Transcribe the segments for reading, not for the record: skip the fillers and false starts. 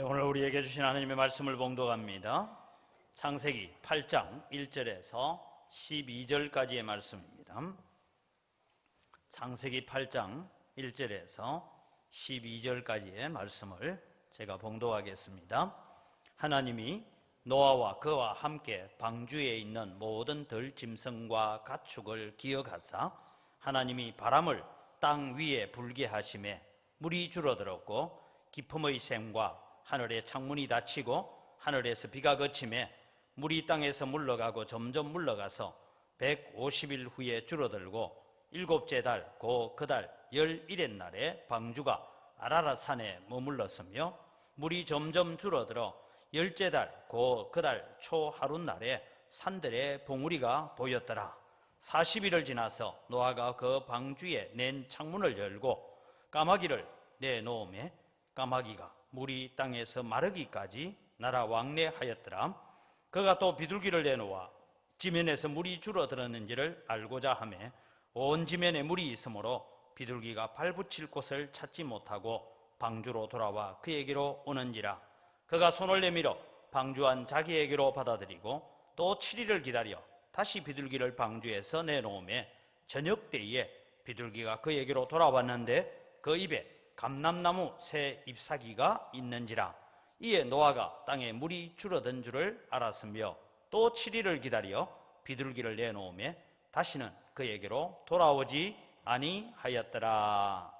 오늘 우리에게 주신 하나님의 말씀을 봉독합니다. 창세기 8장 1절에서 12절까지의 말씀입니다. 창세기 8장 1절에서 12절까지의 말씀을 제가 봉독하겠습니다. 하나님이 노아와 그와 함께 방주에 있는 모든 들짐승과 가축을 기억하사 하나님이 바람을 땅 위에 불게 하심에 물이 줄어들었고 기품의 샘과 하늘의 창문이 닫히고 하늘에서 비가 그치매 물이 땅에서 물러가고 점점 물러가서 150일 후에 줄어들고 일곱째 달 고 그 달 11의 날에 방주가 아라랏 산에 머물렀으며 물이 점점 줄어들어 열째 달 고 그 달 초 하룻날에 산들의 봉우리가 보였더라. 40일을 지나서 노아가 그 방주에 낸 창문을 열고 까마귀를 내놓음에 까마귀가 물이 땅에서 마르기까지 날아 왕래하였더라. 그가 또 비둘기를 내놓아 지면에서 물이 줄어들었는지를 알고자 하매 온 지면에 물이 있으므로 비둘기가 발붙일 곳을 찾지 못하고 방주로 돌아와 그에게로 오는지라. 그가 손을 내밀어 방주 안 자기에게로 받아들이고 또 7일을 기다려 다시 비둘기를 방주에서 내놓음에 저녁 때에 비둘기가 그에게로 돌아왔는데 그 입에 감람나무 새 잎사귀가 있는지라. 이에 노아가 땅에 물이 줄어든 줄을 알았으며 또 7일을 기다려 비둘기를 내놓음에 다시는 그에게로 돌아오지 아니하였더라.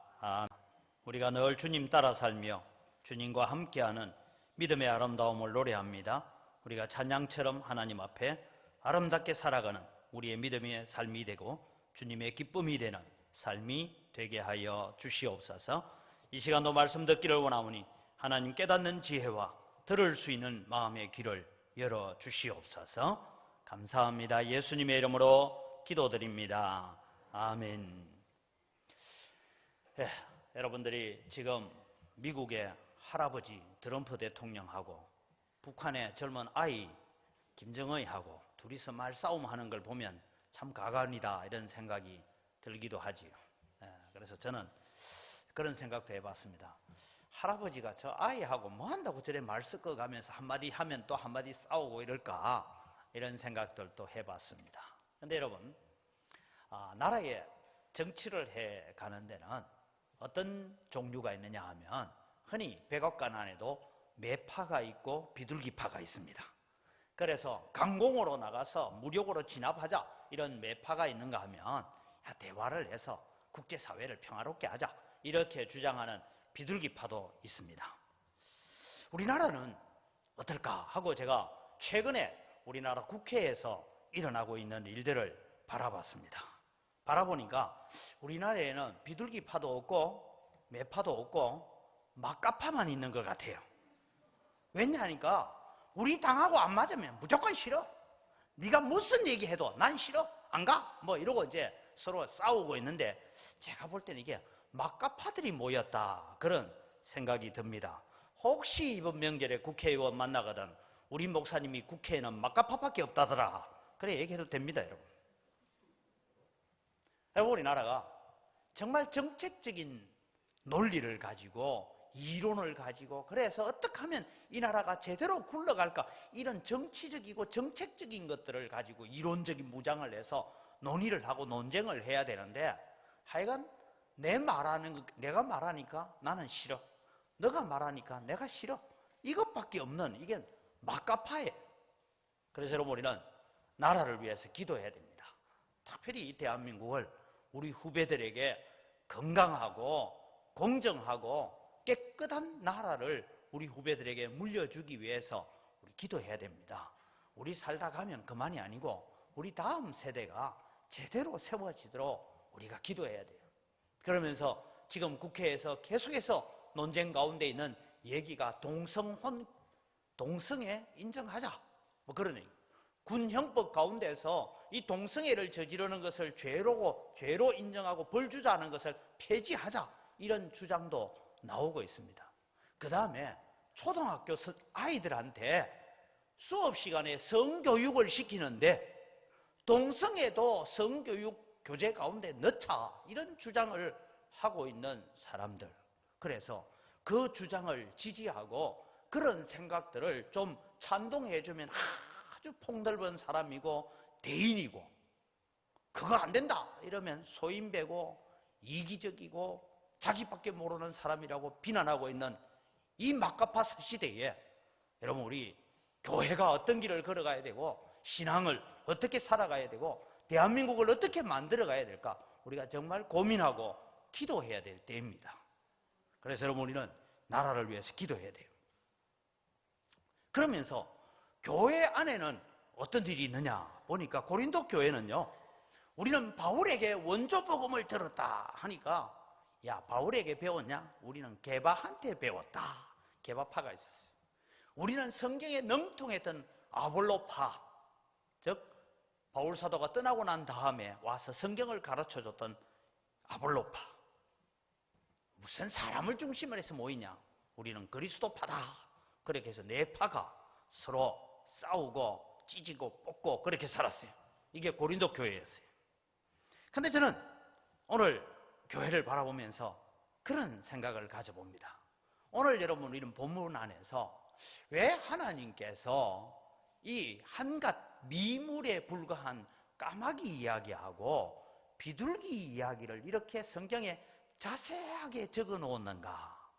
우리가 늘 주님 따라 살며 주님과 함께하는 믿음의 아름다움을 노래합니다. 우리가 찬양처럼 하나님 앞에 아름답게 살아가는 우리의 믿음의 삶이 되고 주님의 기쁨이 되는 삶이 되게 하여 주시옵소서. 이 시간도 말씀 듣기를 원하오니 하나님 깨닫는 지혜와 들을 수 있는 마음의 귀를 열어 주시옵소서. 감사합니다. 예수님의 이름으로 기도드립니다. 아멘. 여러분들이 지금 미국의 할아버지 트럼프 대통령하고 북한의 젊은 아이 김정은하고 둘이서 말싸움하는 걸 보면 참 가관이다 이런 생각이 들기도 하지요. 그래서 저는 그런 생각도 해봤습니다. 할아버지가 저 아이하고 뭐 한다고 저래 말 섞어가면서 한마디 하면 또 한마디 싸우고 이럴까 이런 생각들도 해봤습니다. 그런데 여러분, 나라의 정치를 해가는 데는 어떤 종류가 있느냐 하면 흔히 백악관 안에도 매파가 있고 비둘기파가 있습니다. 그래서 강공으로 나가서 무력으로 진압하자 이런 매파가 있는가 하면 대화를 해서 국제사회를 평화롭게 하자 이렇게 주장하는 비둘기파도 있습니다. 우리나라는 어떨까 하고 제가 최근에 우리나라 국회에서 일어나고 있는 일들을 바라봤습니다. 바라보니까 우리나라에는 비둘기파도 없고 매파도 없고 막가파만 있는 것 같아요. 왜냐하니까 우리 당하고 안 맞으면 무조건 싫어. 네가 무슨 얘기해도 난 싫어. 안 가. 뭐 이러고 이제 서로 싸우고 있는데 제가 볼 때는 이게 막가파들이 모였다 그런 생각이 듭니다. 혹시 이번 명절에 국회의원 만나거든 우리 목사님이 국회에는 막가파밖에 없다더라 그래 얘기해도 됩니다. 여러분, 우리나라가 정말 정책적인 논리를 가지고 이론을 가지고 그래서 어떻게 하면 이 나라가 제대로 굴러갈까 이런 정치적이고 정책적인 것들을 가지고 이론적인 무장을 해서 논의를 하고 논쟁을 해야 되는데 하여간 내가 말하니까 나는 싫어. 너가 말하니까 내가 싫어. 이것밖에 없는 이게 막가파예요. 그래서 여러분 우리는 나라를 위해서 기도해야 됩니다. 특별히 이 대한민국을 우리 후배들에게 건강하고 공정하고 깨끗한 나라를 우리 후배들에게 물려주기 위해서 우리 기도해야 됩니다. 우리 살다 가면 그만이 아니고 우리 다음 세대가 제대로 세워지도록 우리가 기도해야 돼요. 그러면서 지금 국회에서 계속해서 논쟁 가운데 있는 얘기가 동성애 인정하자 뭐 그런 얘기. 군형법 가운데서 이 동성애를 저지르는 것을 죄로 인정하고 벌 주자는 것을 폐지하자 이런 주장도 나오고 있습니다. 그 다음에 초등학교 아이들한테 수업 시간에 성교육을 시키는데 동성애도 성교육 교재 가운데 넣자 이런 주장을 하고 있는 사람들. 그래서 그 주장을 지지하고 그런 생각들을 좀 찬동해주면 아주 폭넓은 사람이고 대인이고, 그거 안 된다 이러면 소인배고 이기적이고 자기밖에 모르는 사람이라고 비난하고 있는 이 막가파사 시대에 여러분, 우리 교회가 어떤 길을 걸어가야 되고 신앙을 어떻게 살아가야 되고 대한민국을 어떻게 만들어가야 될까, 우리가 정말 고민하고 기도해야 될 때입니다. 그래서 여러분, 우리는 나라를 위해서 기도해야 돼요. 그러면서 교회 안에는 어떤 일이 있느냐 보니까, 고린도 교회는요, 우리는 바울에게 원조 복음을 들었다 하니까, 야, 바울에게 배웠냐? 우리는 게바한테 배웠다. 게바파가 있었어요. 우리는 성경에 능통했던 아볼로파, 즉 바울 사도가 떠나고 난 다음에 와서 성경을 가르쳐줬던 아볼로파. 무슨 사람을 중심으로 해서 모이냐? 우리는 그리스도파다. 그렇게 해서 네 파가 서로 싸우고 찢고 뽑고 그렇게 살았어요. 이게 고린도 교회였어요. 근데 저는 오늘 교회를 바라보면서 그런 생각을 가져봅니다. 오늘 여러분, 우리는 본문 안에서 왜 하나님께서 이 한갓 미물에 불과한 까마귀 이야기하고 비둘기 이야기를 이렇게 성경에 자세하게 적어 놓았는가,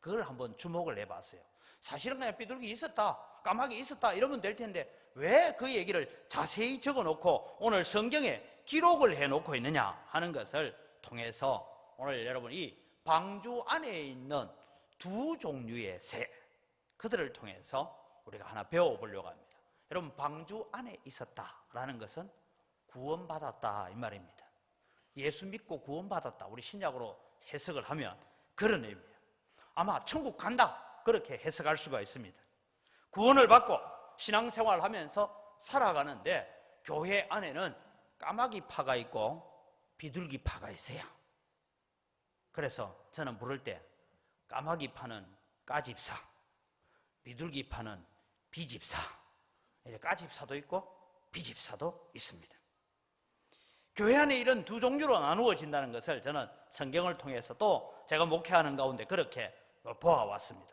그걸 한번 주목을 해봤어요. 사실은 그냥 비둘기 있었다, 까마귀 있었다 이러면 될 텐데 왜 그 얘기를 자세히 적어 놓고 오늘 성경에 기록을 해 놓고 있느냐 하는 것을 통해서 오늘 여러분, 이 방주 안에 있는 두 종류의 새, 그들을 통해서 우리가 하나 배워보려고 합니다. 여러분, 방주 안에 있었다라는 것은 구원받았다 이 말입니다. 예수 믿고 구원받았다, 우리 신약으로 해석을 하면 그런 의미예요. 아마 천국 간다 그렇게 해석할 수가 있습니다. 구원을 받고 신앙생활을 하면서 살아가는데 교회 안에는 까마귀 파가 있고 비둘기 파가 있어요. 그래서 저는 부를 때 까마귀 파는 까집사, 비둘기 파는 비집사, 까집사도 있고 비집사도 있습니다. 교회 안에 이런 두 종류로 나누어진다는 것을 저는 성경을 통해서 또 제가 목회하는 가운데 그렇게 보아왔습니다.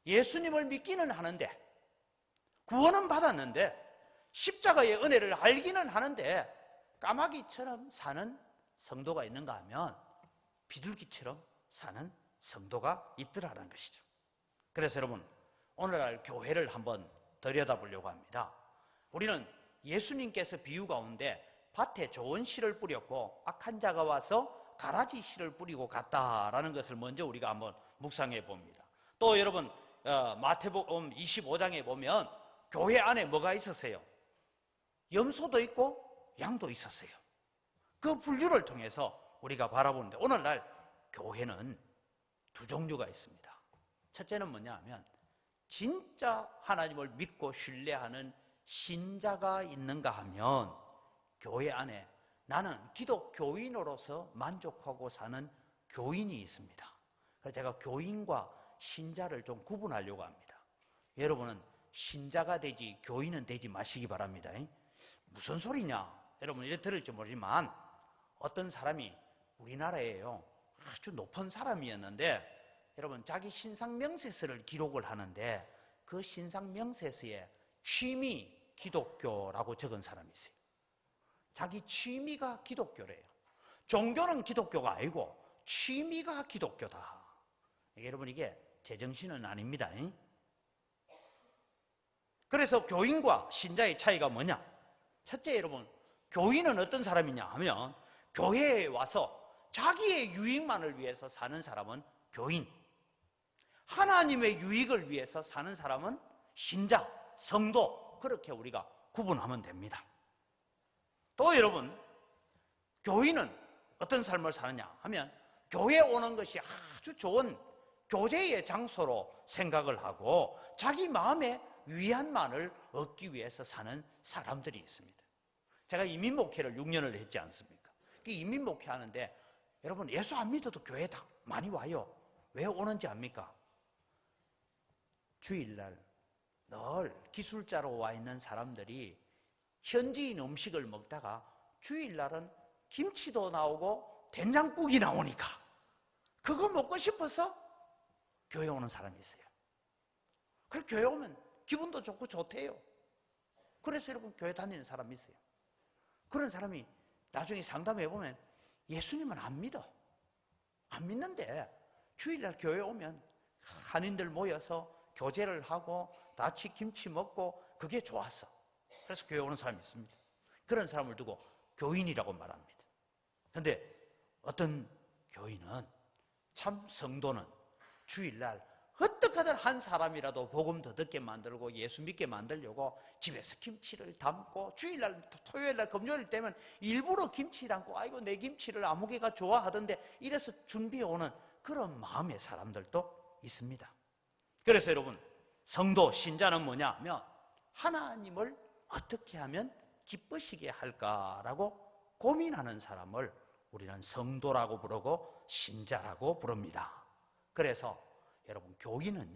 예수님을 믿기는 하는데, 구원은 받았는데, 십자가의 은혜를 알기는 하는데 까마귀처럼 사는 성도가 있는가 하면 비둘기처럼 사는 성도가 있더라는 것이죠. 그래서 여러분, 오늘날 교회를 한번 들여다보려고 합니다. 우리는 예수님께서 비유 가운데 밭에 좋은 씨를 뿌렸고 악한 자가 와서 가라지 씨를 뿌리고 갔다라는 것을 먼저 우리가 한번 묵상해 봅니다. 또 여러분, 마태복음 25장에 보면 교회 안에 뭐가 있었어요? 염소도 있고 양도 있었어요. 그 분류를 통해서 우리가 바라보는데, 오늘날 교회는 두 종류가 있습니다. 첫째는 뭐냐 하면 진짜 하나님을 믿고 신뢰하는 신자가 있는가 하면 교회 안에 나는 기독교인으로서 만족하고 사는 교인이 있습니다. 그래서 제가 교인과 신자를 좀 구분하려고 합니다. 여러분은 신자가 되지 교인은 되지 마시기 바랍니다. 무슨 소리냐? 여러분 이래 들을지 모르지만 어떤 사람이 우리나라에요, 아주 높은 사람이었는데 여러분, 자기 신상명세서를 기록을 하는데 그 신상명세서에 취미 기독교라고 적은 사람이 있어요. 자기 취미가 기독교래요. 종교는 기독교가 아니고 취미가 기독교다. 여러분, 이게 제정신은 아닙니다. 그래서 교인과 신자의 차이가 뭐냐? 첫째, 여러분, 교인은 어떤 사람이냐 하면 교회에 와서 자기의 유익만을 위해서 사는 사람은 교인, 하나님의 유익을 위해서 사는 사람은 신자, 성도, 그렇게 우리가 구분하면 됩니다. 또 여러분, 교인은 어떤 삶을 사느냐 하면 교회에 오는 것이 아주 좋은 교제의 장소로 생각을 하고 자기 마음의 위안만을 얻기 위해서 사는 사람들이 있습니다. 제가 이민 목회를 6년을 했지 않습니까? 이민 목회하는데 여러분, 예수 안 믿어도 교회 다 많이 와요. 왜 오는지 압니까? 주일날 늘 기술자로 와 있는 사람들이 현지인 음식을 먹다가 주일날은 김치도 나오고 된장국이 나오니까 그거 먹고 싶어서 교회 오는 사람이 있어요. 그 교회 오면 기분도 좋고 좋대요. 그래서 여러분 교회 다니는 사람이 있어요. 그런 사람이 나중에 상담해 보면 예수님은 안 믿어. 안 믿는데 주일날 교회 오면 한인들 모여서 교제를 하고 같이 김치 먹고 그게 좋았어. 그래서 교회 오는 사람이 있습니다. 그런 사람을 두고 교인이라고 말합니다. 그런데 어떤 교인은, 참 성도는 주일날 어떻게든 한 사람이라도 복음 더 듣게 만들고 예수 믿게 만들려고 집에서 김치를 담고, 주일날 토요일날 금요일 때면 일부러 김치 담고, 아이고 내 김치를 아무개가 좋아하던데 이래서 준비해 오는 그런 마음의 사람들도 있습니다. 그래서 여러분, 성도 신자는 뭐냐면 하나님을 어떻게 하면 기쁘시게 할까라고 고민하는 사람을 우리는 성도라고 부르고 신자라고 부릅니다. 그래서 여러분, 교인은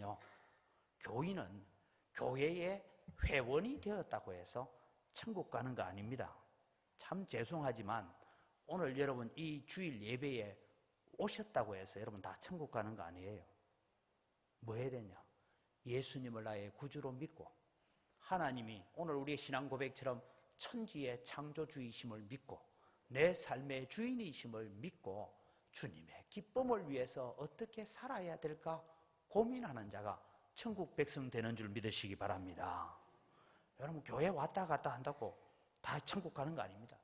교회의 회원이 되었다고 해서 천국 가는 거 아닙니다. 참 죄송하지만 오늘 여러분 이 주일 예배에 오셨다고 해서 여러분 다 천국 가는 거 아니에요. 뭐 해야 되냐? 예수님을 나의 구주로 믿고, 하나님이 오늘 우리의 신앙 고백처럼 천지의 창조주이심을 믿고 내 삶의 주인이심을 믿고 주님의 기쁨을 위해서 어떻게 살아야 될까 고민하는 자가 천국 백성 되는 줄 믿으시기 바랍니다. 여러분, 교회 왔다 갔다 한다고 다 천국 가는 거 아닙니다.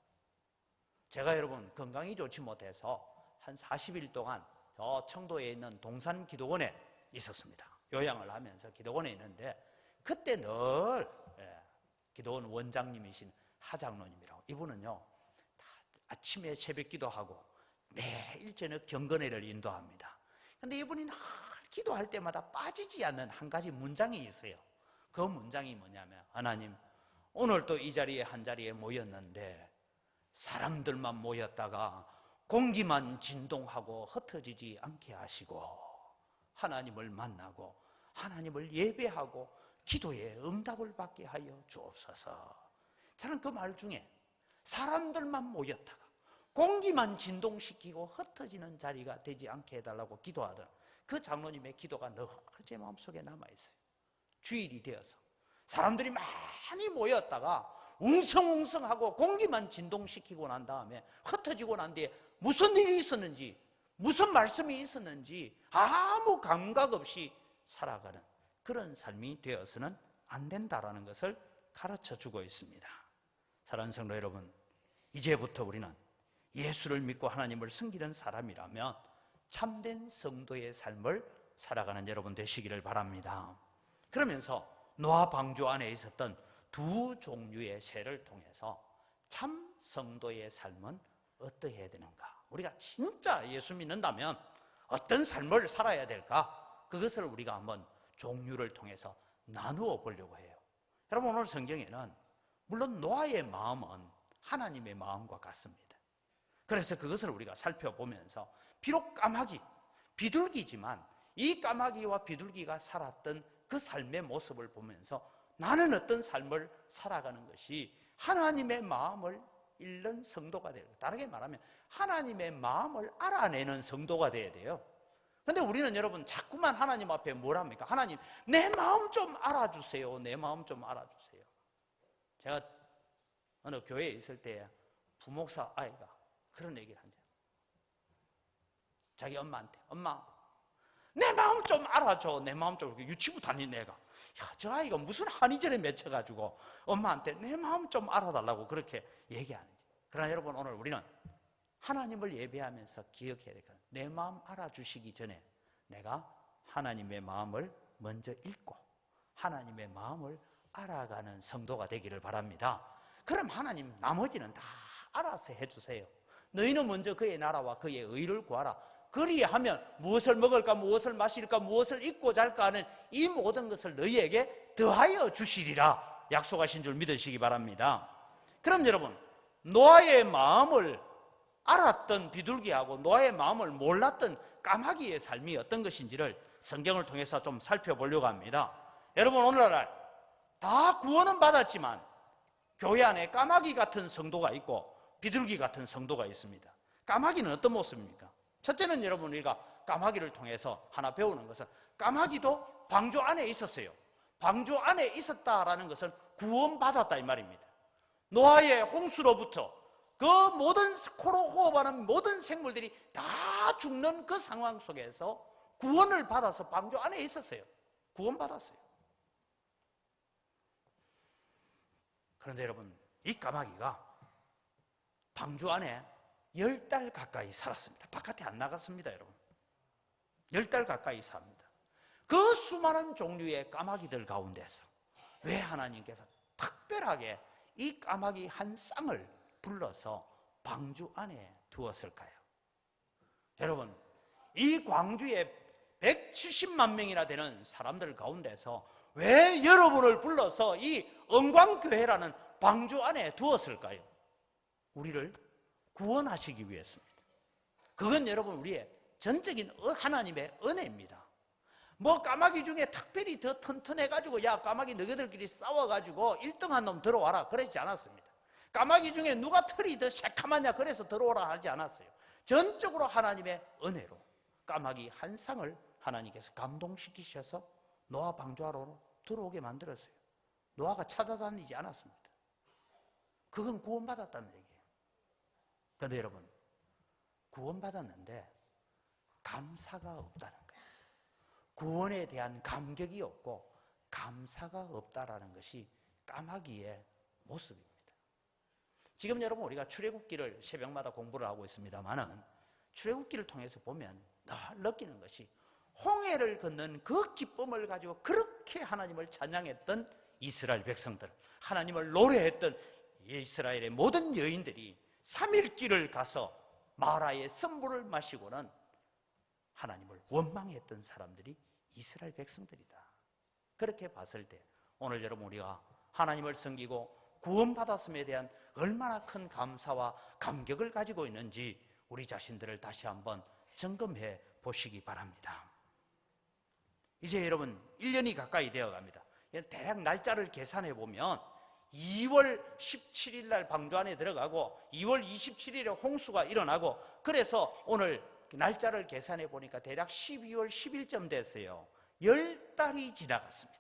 제가 여러분 건강이 좋지 못해서 한 40일 동안 저 청도에 있는 동산 기도원에 있었습니다. 요양을 하면서 기도원에 있는데, 그때 늘 기도원 원장님이신 하장로님이라고, 이분은요 아침에 새벽 기도하고 매일 저녁 경건회를 인도합니다. 그런데 이분이 늘 기도할 때마다 빠지지 않는 한 가지 문장이 있어요. 그 문장이 뭐냐면, 하나님, 오늘 또 이 자리에 한 자리에 모였는데 사람들만 모였다가 공기만 진동하고 흩어지지 않게 하시고 하나님을 만나고 하나님을 예배하고 기도에 응답을 받게 하여 주옵소서. 저는 그 말 중에 사람들만 모였다가 공기만 진동시키고 흩어지는 자리가 되지 않게 해달라고 기도하던 그 장로님의 기도가 늘 제 마음속에 남아있어요. 주일이 되어서 사람들이 많이 모였다가 웅성웅성하고 공기만 진동시키고 난 다음에 흩어지고 난 뒤에 무슨 일이 있었는지, 무슨 말씀이 있었는지 아무 감각 없이 살아가는 그런 삶이 되어서는 안 된다라는 것을 가르쳐주고 있습니다. 사랑하는 성도 여러분, 이제부터 우리는 예수를 믿고 하나님을 섬기는 사람이라면 참된 성도의 삶을 살아가는 여러분 되시기를 바랍니다. 그러면서 노아 방주 안에 있었던 두 종류의 새를 통해서 참 성도의 삶은 어떠해야 되는가, 우리가 진짜 예수 믿는다면 어떤 삶을 살아야 될까, 그것을 우리가 한번 종류를 통해서 나누어 보려고 해요. 여러분, 오늘 성경에는 물론 노아의 마음은 하나님의 마음과 같습니다. 그래서 그것을 우리가 살펴보면서 비록 까마귀, 비둘기지만 이 까마귀와 비둘기가 살았던 그 삶의 모습을 보면서 나는 어떤 삶을 살아가는 것이 하나님의 마음을 잃는 성도가 되고, 다르게 말하면 하나님의 마음을 알아내는 성도가 돼야 돼요. 그런데 우리는 여러분 자꾸만 하나님 앞에 뭘 합니까? 하나님, 내 마음 좀 알아주세요. 내 마음 좀 알아주세요. 제가 어느 교회에 있을 때 부목사 아이가 그런 얘기를 한 거예요. 자기 엄마한테, 엄마, 내 마음 좀 알아줘. 내 마음 좀. 유치부 다니는 애가, 야, 저 아이가 무슨 한의절에 맺혀가지고 엄마한테 내 마음 좀 알아달라고 그렇게 얘기하는지. 그러나 여러분, 오늘 우리는 하나님을 예배하면서 기억해야 될 것, 내 마음 알아주시기 전에 내가 하나님의 마음을 먼저 읽고 하나님의 마음을 알아가는 성도가 되기를 바랍니다. 그럼 하나님 나머지는 다 알아서 해주세요. 너희는 먼저 그의 나라와 그의 의를 구하라. 그리하면 무엇을 먹을까, 무엇을 마실까, 무엇을 입고 잘까 하는 이 모든 것을 너희에게 더하여 주시리라 약속하신 줄 믿으시기 바랍니다. 그럼 여러분, 노아의 마음을 알았던 비둘기하고 노아의 마음을 몰랐던 까마귀의 삶이 어떤 것인지를 성경을 통해서 좀 살펴보려고 합니다. 여러분, 오늘날 다 구원은 받았지만 교회 안에 까마귀 같은 성도가 있고 비둘기 같은 성도가 있습니다. 까마귀는 어떤 모습입니까? 첫째는 여러분, 우리가 까마귀를 통해서 하나 배우는 것은, 까마귀도 방주 안에 있었어요. 방주 안에 있었다라는 것은 구원받았다 이 말입니다. 노아의 홍수로부터 그 모든 코로 호흡하는 모든 생물들이 다 죽는 그 상황 속에서 구원을 받아서 방주 안에 있었어요. 구원받았어요. 그런데 여러분, 이 까마귀가 방주 안에 10달 가까이 살았습니다. 바깥에 안 나갔습니다, 여러분. 10달 가까이 삽니다. 그 수많은 종류의 까마귀들 가운데서 왜 하나님께서 특별하게 이 까마귀 한 쌍을 불러서 방주 안에 두었을까요? 여러분, 이 광주에 170만 명이나 되는 사람들 가운데서 왜 여러분을 불러서 이 은광교회라는 방주 안에 두었을까요? 우리를 구원하시기 위해서입니다. 그건 여러분 우리의 전적인 하나님의 은혜입니다. 뭐 까마귀 중에 특별히 더 튼튼해가지고 야 까마귀 너희들끼리 싸워가지고 1등한 놈 들어와라 그러지 않았습니다. 까마귀 중에 누가 털이 더 새카마냐 그래서 들어오라 하지 않았어요. 전적으로 하나님의 은혜로 까마귀 한 쌍을 하나님께서 감동시키셔서 노아 방주하러 들어오게 만들었어요. 노아가 찾아다니지 않았습니다. 그건 구원받았다는 얘기예요. 그런데 여러분, 구원받았는데 감사가 없다는 거예요. 구원에 대한 감격이 없고 감사가 없다라는 것이 까마귀의 모습입니다. 지금 여러분 우리가 출애굽기를 새벽마다 공부를 하고 있습니다만은 출애굽기를 통해서 보면 늘 느끼는 것이 홍해를 건넌 그 기쁨을 가지고 그렇게 하나님을 찬양했던 이스라엘 백성들, 하나님을 노래했던 이스라엘의 모든 여인들이 3일 길을 가서 마라의 선물을 마시고는 하나님을 원망했던 사람들이 이스라엘 백성들이다. 그렇게 봤을 때 오늘 여러분 우리가 하나님을 섬기고 구원받았음에 대한 얼마나 큰 감사와 감격을 가지고 있는지 우리 자신들을 다시 한번 점검해 보시기 바랍니다. 이제 여러분 1년이 가까이 되어 갑니다. 대략 날짜를 계산해 보면 2월 17일 날 방주 안에 들어가고 2월 27일에 홍수가 일어나고 그래서 오늘 날짜를 계산해 보니까 대략 12월 10일쯤 됐어요. 10달이 지나갔습니다.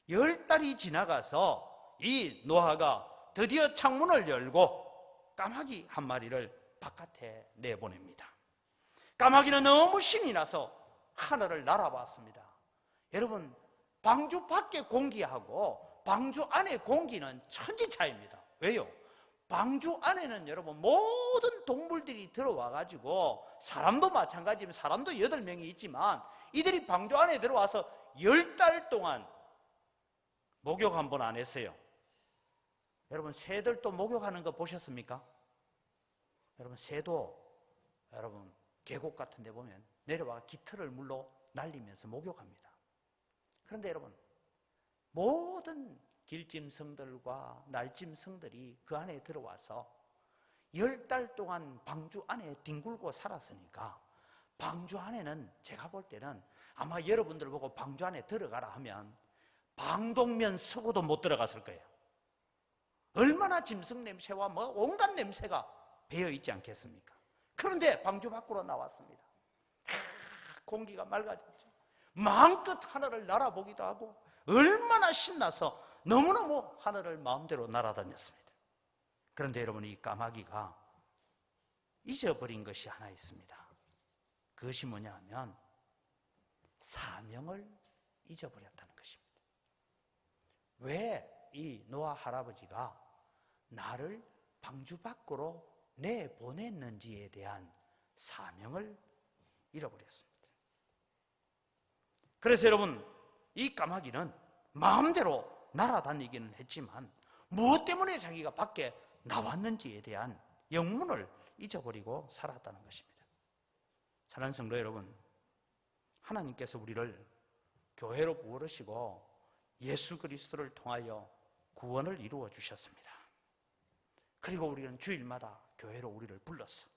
10달이 지나가서 이 노아가 드디어 창문을 열고 까마귀 한 마리를 바깥에 내보냅니다. 까마귀는 너무 신이 나서 하늘을 날아봤습니다. 여러분, 방주 밖의 공기하고 방주 안의 공기는 천지 차이입니다. 왜요? 방주 안에는 여러분 모든 동물들이 들어와 가지고 사람도 마찬가지면 사람도 8명이 있지만 이들이 방주 안에 들어와서 10달 동안 목욕 한 번 안 했어요. 여러분 새들도 목욕하는 거 보셨습니까? 여러분 새도 여러분 계곡 같은 데 보면 내려와 깃털을 물로 날리면서 목욕합니다. 그런데 여러분 모든 길짐승들과 날짐승들이 그 안에 들어와서 10달 동안 방주 안에 뒹굴고 살았으니까 방주 안에는 제가 볼 때는 아마 여러분들 보고 방주 안에 들어가라 하면 방독면 서고도 못 들어갔을 거예요. 얼마나 짐승 냄새와 뭐 온갖 냄새가 배어 있지 않겠습니까? 그런데 방주 밖으로 나왔습니다. 공기가 맑아졌죠. 마음껏 하늘을 날아보기도 하고 얼마나 신나서 너무너무 하늘을 마음대로 날아다녔습니다. 그런데 여러분 이 까마귀가 잊어버린 것이 하나 있습니다. 그것이 뭐냐 하면 사명을 잊어버렸다는 것입니다. 왜 이 노아 할아버지가 나를 방주 밖으로 내보냈는지에 대한 사명을 잃어버렸습니다. 그래서 여러분 이 까마귀는 마음대로 날아다니기는 했지만 무엇 때문에 자기가 밖에 나왔는지에 대한 영문을 잊어버리고 살았다는 것입니다. 사랑하는 성도 여러분, 하나님께서 우리를 교회로 부르시고 예수 그리스도를 통하여 구원을 이루어 주셨습니다. 그리고 우리는 주일마다 교회로 우리를 불러서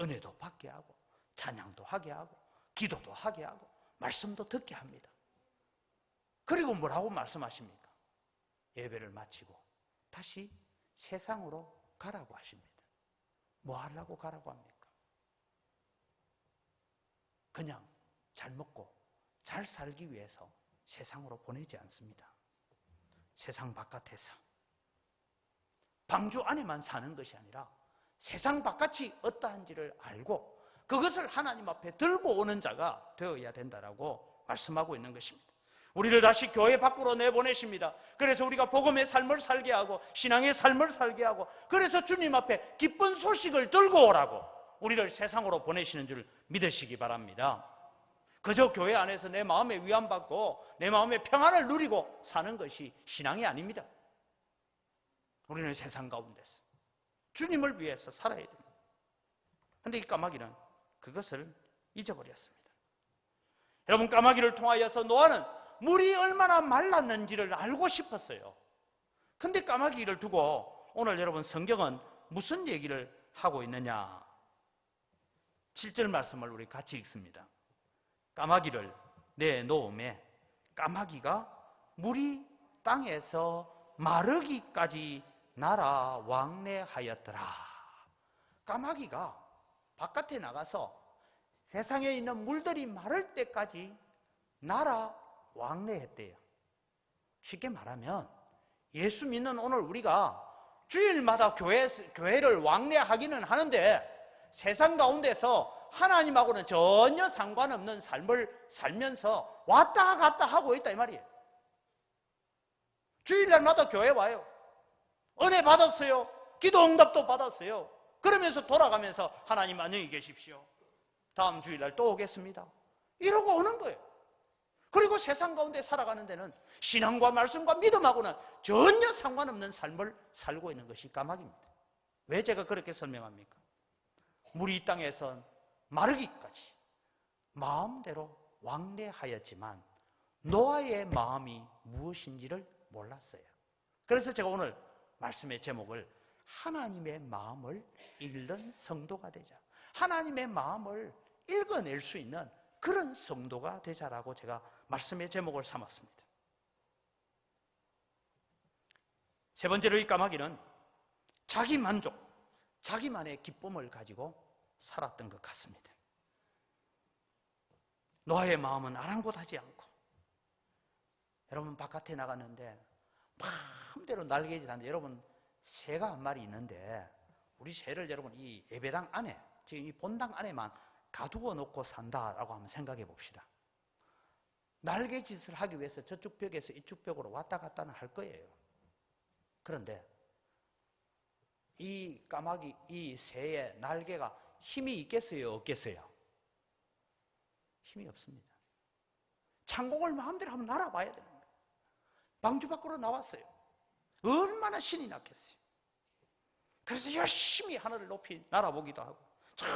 은혜도 받게 하고 찬양도 하게 하고 기도도 하게 하고 말씀도 듣게 합니다. 그리고 뭐라고 말씀하십니까? 예배를 마치고 다시 세상으로 가라고 하십니다. 뭐 하려고 가라고 합니까? 그냥 잘 먹고 잘 살기 위해서 세상으로 보내지 않습니다. 세상 바깥에서 방주 안에만 사는 것이 아니라 세상 바깥이 어떠한지를 알고 그것을 하나님 앞에 들고 오는 자가 되어야 된다라고 말씀하고 있는 것입니다. 우리를 다시 교회 밖으로 내보내십니다. 그래서 우리가 복음의 삶을 살게 하고 신앙의 삶을 살게 하고, 그래서 주님 앞에 기쁜 소식을 들고 오라고 우리를 세상으로 보내시는 줄 믿으시기 바랍니다. 그저 교회 안에서 내 마음에 위안받고 내 마음의 평안을 누리고 사는 것이 신앙이 아닙니다. 우리는 세상 가운데서 주님을 위해서 살아야 됩니다. 그런데 이 까마귀는 그것을 잊어버렸습니다. 여러분, 까마귀를 통하여서 노아는 물이 얼마나 말랐는지를 알고 싶었어요. 그런데 까마귀를 두고 오늘 여러분 성경은 무슨 얘기를 하고 있느냐? 7절 말씀을 우리 같이 읽습니다. 까마귀를 내놓음에 까마귀가 물이 땅에서 마르기까지 날아 왕래하였더라. 까마귀가 바깥에 나가서 세상에 있는 물들이 마를 때까지 날아 왕래했대요. 쉽게 말하면 예수 믿는 오늘 우리가 주일마다 교회를 왕래하기는 하는데 세상 가운데서 하나님하고는 전혀 상관없는 삶을 살면서 왔다 갔다 하고 있다 이 말이에요. 주일날마다 교회 와요. 은혜 받았어요. 기도 응답도 받았어요. 그러면서 돌아가면서 하나님 안녕히 계십시오. 다음 주일날 또 오겠습니다. 이러고 오는 거예요. 그리고 세상 가운데 살아가는 데는 신앙과 말씀과 믿음하고는 전혀 상관없는 삶을 살고 있는 것이 까마귀입니다. 왜 제가 그렇게 설명합니까? 물이 이 땅에선 마르기까지 마음대로 왕래하였지만 노아의 마음이 무엇인지를 몰랐어요. 그래서 제가 오늘 말씀의 제목을 하나님의 마음을 읽는 성도가 되자, 하나님의 마음을 읽어낼 수 있는 그런 성도가 되자라고 제가 말씀의 제목을 삼았습니다. 세 번째로 이 까마귀는 자기 만족, 자기만의 기쁨을 가지고 살았던 것 같습니다. 노아의 마음은 아랑곳하지 않고, 여러분 바깥에 나갔는데 마음대로 날개짓하는데, 여러분 새가 한 마리 있는데 우리 새를 여러분 이 예배당 안에, 지금 이 본당 안에만 가두어 놓고 산다라고 한번 생각해 봅시다. 날개짓을 하기 위해서 저쪽 벽에서 이쪽 벽으로 왔다 갔다는 할 거예요. 그런데 이 까마귀, 이 새의 날개가 힘이 있겠어요, 없겠어요? 힘이 없습니다. 창공을 마음대로 한번 날아봐야 되는 거예요. 방주 밖으로 나왔어요. 얼마나 신이 났겠어요. 그래서 열심히 하늘을 높이 날아보기도 하고 저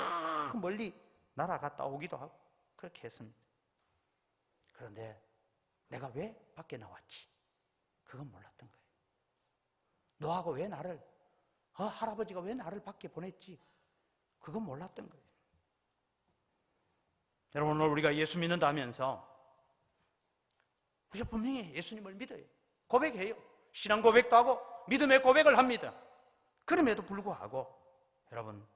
멀리 날아갔다 오기도 하고 그렇게 했습니다. 그런데 내가 왜 밖에 나왔지? 그건 몰랐던 거예요. 노아가 왜 나를, 할아버지가 왜 나를 밖에 보냈지? 그건 몰랐던 거예요. 여러분, 오늘 우리가 예수 믿는다 하면서 우리가 분명히 예수님을 믿어요. 고백해요. 신앙 고백도 하고 믿음의 고백을 합니다. 그럼에도 불구하고 여러분,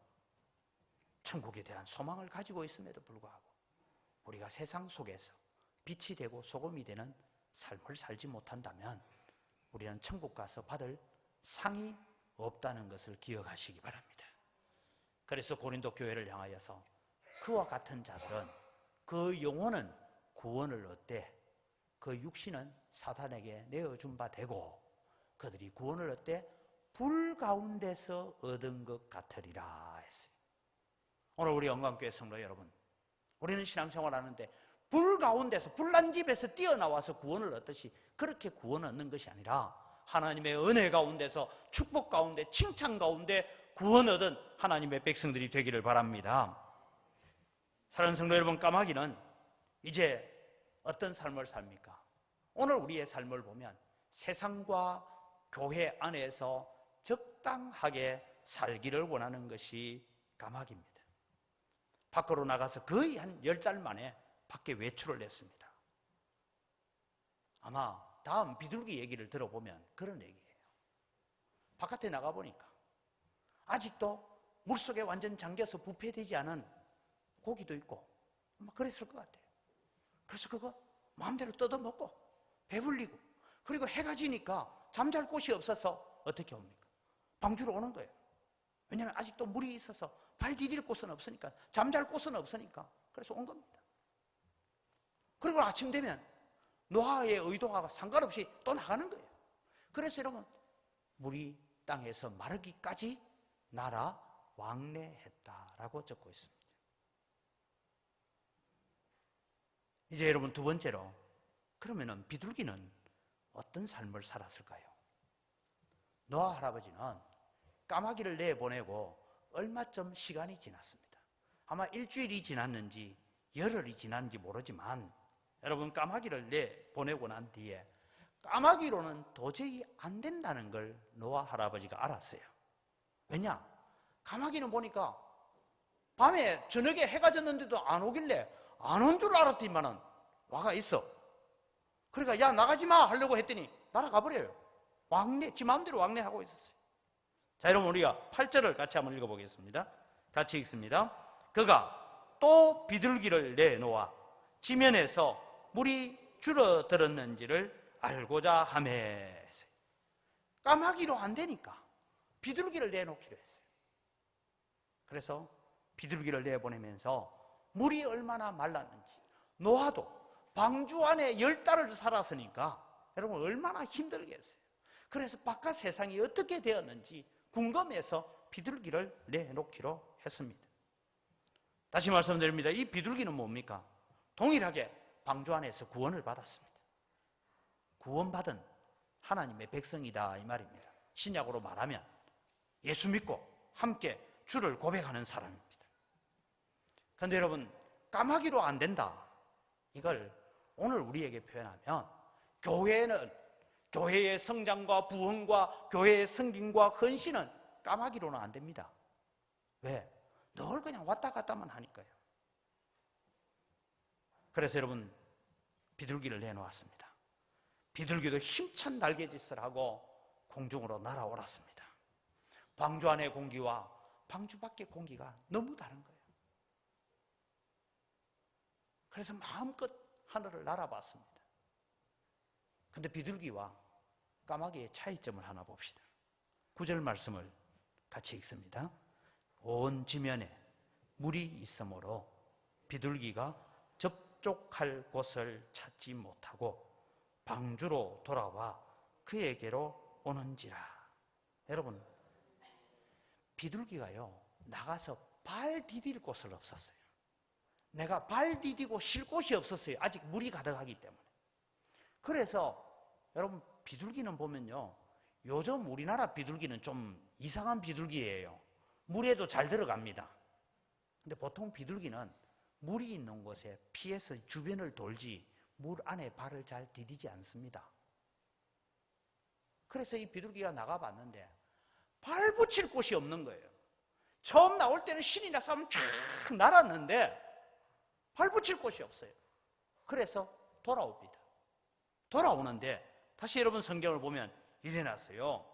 천국에 대한 소망을 가지고 있음에도 불구하고 우리가 세상 속에서 빛이 되고 소금이 되는 삶을 살지 못한다면 우리는 천국 가서 받을 상이 없다는 것을 기억하시기 바랍니다. 그래서 고린도 교회를 향하여서 그와 같은 자들은 그 영혼은 구원을 얻되 그 육신은 사탄에게 내어준 바 되고 그들이 구원을 얻되 불 가운데서 얻은 것 같으리라 했어요. 오늘 우리 영광교회 성도 여러분, 우리는 신앙생활 하는데 불 가운데서, 불난 집에서 뛰어나와서 구원을 얻듯이 그렇게 구원 얻는 것이 아니라 하나님의 은혜 가운데서, 축복 가운데, 칭찬 가운데 구원 얻은 하나님의 백성들이 되기를 바랍니다. 사랑하는 성도 여러분, 까마귀는 이제 어떤 삶을 삽니까? 오늘 우리의 삶을 보면 세상과 교회 안에서 적당하게 살기를 원하는 것이 까마귀입니다. 밖으로 나가서 거의 한 10달 만에 밖에 외출을 했습니다. 아마 다음 비둘기 얘기를 들어보면 그런 얘기예요. 바깥에 나가보니까 아직도 물속에 완전 잠겨서 부패되지 않은 고기도 있고 아마 그랬을 것 같아요. 그래서 그거 마음대로 뜯어먹고 배불리고, 그리고 해가 지니까 잠잘 곳이 없어서 어떻게 옵니까? 방주로 오는 거예요. 왜냐하면 아직도 물이 있어서 발 디딜 곳은 없으니까, 잠잘 곳은 없으니까. 그래서 온 겁니다. 그리고 아침 되면 노아의 의도와 상관없이 또 나가는 거예요. 그래서 여러분, 물이 땅에서 마르기까지 나라 왕래했다라고 적고 있습니다. 이제 여러분, 두 번째로, 그러면은 비둘기는 어떤 삶을 살았을까요? 노아 할아버지는 까마귀를 내보내고 얼마쯤 시간이 지났습니다. 아마 일주일이 지났는지 열흘이 지났는지 모르지만, 여러분, 까마귀를 내보내고 난 뒤에 까마귀로는 도저히 안 된다는 걸 노아 할아버지가 알았어요. 왜냐? 까마귀는 보니까 밤에 저녁에 해가 졌는데도 안 오길래 안 온 줄 알았더니만은 와가 있어. 그러니까 야, 나가지 마 하려고 했더니 날아가 버려요. 왕래, 지 마음대로 왕래하고 있었어요. 자, 여러분, 우리가 8절을 같이 한번 읽어보겠습니다. 같이 읽습니다. 그가 또 비둘기를 내놓아 지면에서 물이 줄어들었는지를 알고자 하매. 까마귀로 안 되니까 비둘기를 내놓기로 했어요. 그래서 비둘기를 내보내면서 물이 얼마나 말랐는지, 노아도 방주 안에 10달을 살았으니까 여러분 얼마나 힘들겠어요. 그래서 바깥 세상이 어떻게 되었는지 궁금해서 비둘기를 내놓기로 했습니다. 다시 말씀드립니다. 이 비둘기는 뭡니까? 동일하게 방주 안에서 구원을 받았습니다. 구원받은 하나님의 백성이다, 이 말입니다. 신약으로 말하면 예수 믿고 함께 주를 고백하는 사람입니다. 그런데 여러분, 까마귀로 안 된다, 이걸 오늘 우리에게 표현하면, 교회는, 교회의 성장과 부흥과 교회의 성김과 헌신은 까마귀로는 안 됩니다. 왜? 늘 그냥 왔다 갔다만 하니까요. 그래서 여러분, 비둘기를 내놓았습니다. 비둘기도 힘찬 날개짓을 하고 공중으로 날아올랐습니다. 방주 안의 공기와 방주 밖의 공기가 너무 다른 거예요. 그래서 마음껏 하늘을 날아봤습니다. 근데 비둘기와 까마귀의 차이점을 하나 봅시다. 9절 말씀을 같이 읽습니다. 온 지면에 물이 있으므로 비둘기가 접촉할 곳을 찾지 못하고 방주로 돌아와 그에게로 오는지라. 여러분, 비둘기가요, 나가서 발 디딜 곳을 없었어요. 내가 발 디디고 쉴 곳이 없었어요. 아직 물이 가득하기 때문에. 그래서 여러분, 비둘기는 보면요, 요즘 우리나라 비둘기는 좀 이상한 비둘기예요. 물에도 잘 들어갑니다. 근데 보통 비둘기는 물이 있는 곳에 피해서 주변을 돌지 물 안에 발을 잘 디디지 않습니다. 그래서 이 비둘기가 나가봤는데 발 붙일 곳이 없는 거예요. 처음 나올 때는 신이 나서 한번 쫙 날았는데 발 붙일 곳이 없어요. 그래서 돌아옵니다. 돌아오는데 다시 여러분 성경을 보면 이래 놨어요.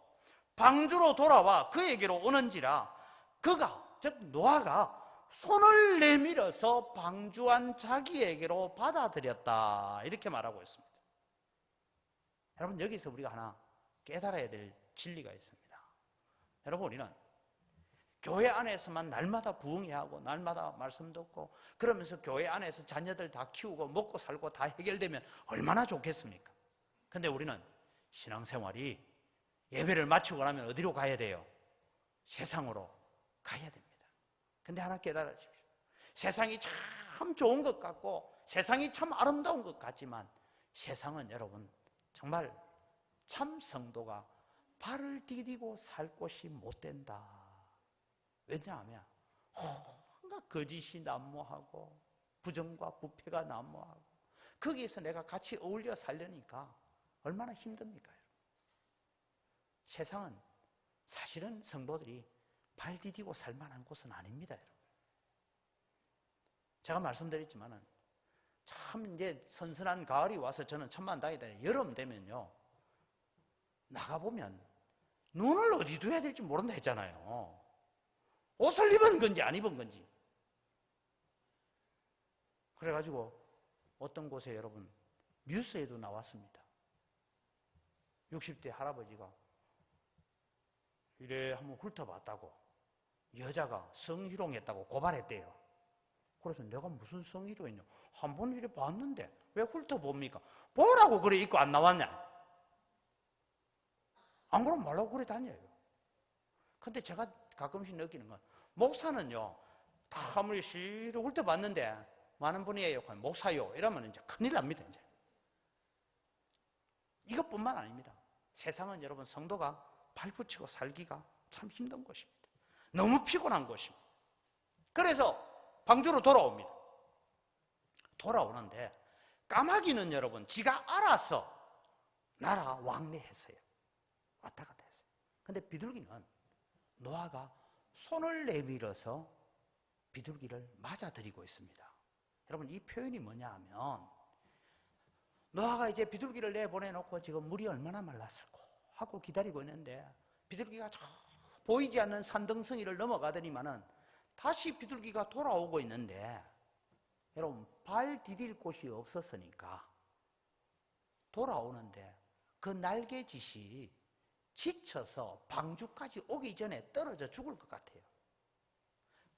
방주로 돌아와 그에게로 오는지라 그가, 즉 노아가 손을 내밀어서 방주한 자기에게로 받아들였다, 이렇게 말하고 있습니다. 여러분, 여기서 우리가 하나 깨달아야 될 진리가 있습니다. 여러분, 우리는 교회 안에서만 날마다 부흥해야 하고 날마다 말씀 듣고 그러면서 교회 안에서 자녀들 다 키우고 먹고 살고 다 해결되면 얼마나 좋겠습니까? 근데 우리는 신앙생활이 예배를 마치고 나면 어디로 가야 돼요? 세상으로 가야 됩니다. 근데 하나 깨달으십시오. 세상이 참 좋은 것 같고 세상이 참 아름다운 것 같지만 세상은 여러분 정말 참 성도가 발을 디디고 살 곳이 못 된다. 왜냐하면 온갖 거짓이 난무하고 부정과 부패가 난무하고 거기에서 내가 같이 어울려 살려니까 얼마나 힘듭니까? 세상은 사실은 성도들이 발 디디고 살만한 곳은 아닙니다, 여러분. 제가 말씀드렸지만은 참 이제 선선한 가을이 와서 저는 천만다행이다. 여름 되면요 나가보면 눈을 어디 둬야 될지 모른다 했잖아요. 옷을 입은 건지 안 입은 건지. 그래가지고 어떤 곳에 여러분 뉴스에도 나왔습니다. 60대 할아버지가 이래 한번 훑어봤다고 여자가 성희롱했다고 고발했대요. 그래서 내가 무슨 성희롱했냐? 한 번 이래 봤는데 왜 훑어봅니까? 보라고 그래 입고 안 나왔냐? 안 그러면 말라고 그래 다녀요. 근데 제가 가끔씩 느끼는 건 목사는요 다 아무리 시를 훑어봤는데 많은 분이에요. 목사요 이러면 이제 큰일 납니다. 이제 이것뿐만 아닙니다. 세상은 여러분 성도가 발붙이고 살기가 참 힘든 것입니다. 너무 피곤한 것입니다. 그래서 방주로 돌아옵니다. 돌아오는데 까마귀는 여러분 지가 알아서 나라 왕래했어요. 왔다 갔다 했어요. 근데 비둘기는 노아가 손을 내밀어서 비둘기를 맞아들이고 있습니다. 여러분 이 표현이 뭐냐 하면 노아가 이제 비둘기를 내보내놓고 지금 물이 얼마나 말랐을까 하고 기다리고 있는데 비둘기가 저 보이지 않는 산등성이를 넘어가더니만은 다시 비둘기가 돌아오고 있는데 여러분 발 디딜 곳이 없었으니까 돌아오는데 그 날개짓이 지쳐서 방주까지 오기 전에 떨어져 죽을 것 같아요.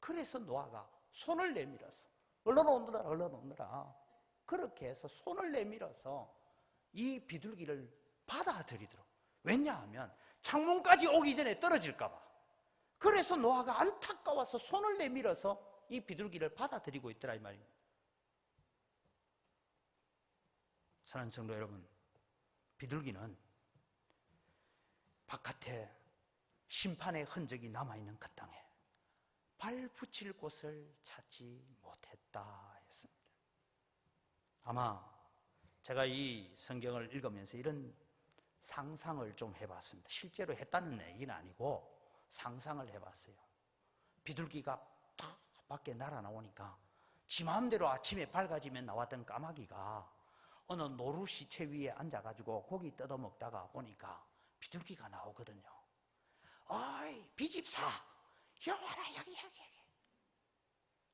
그래서 노아가 손을 내밀어서 얼른 오너라 얼른 오너라 그렇게 해서 손을 내밀어서 이 비둘기를 받아들이도록. 왜냐하면 창문까지 오기 전에 떨어질까 봐. 그래서 노아가 안타까워서 손을 내밀어서 이 비둘기를 받아들이고 있더라 이 말입니다. 사랑하는 성도 여러분, 비둘기는 바깥에 심판의 흔적이 남아있는 그 땅에 발 붙일 곳을 찾지 못했다 했습니다. 아마 제가 이 성경을 읽으면서 이런 상상을 좀 해봤습니다. 실제로 했다는 얘기는 아니고 상상을 해봤어요. 비둘기가 딱 밖에 날아나오니까 지 마음대로 아침에 밝아지면 나왔던 까마귀가 어느 노루시체 위에 앉아가지고 고기 뜯어먹다가 보니까 비둘기가 나오거든요. 어이 비집사 여기 와라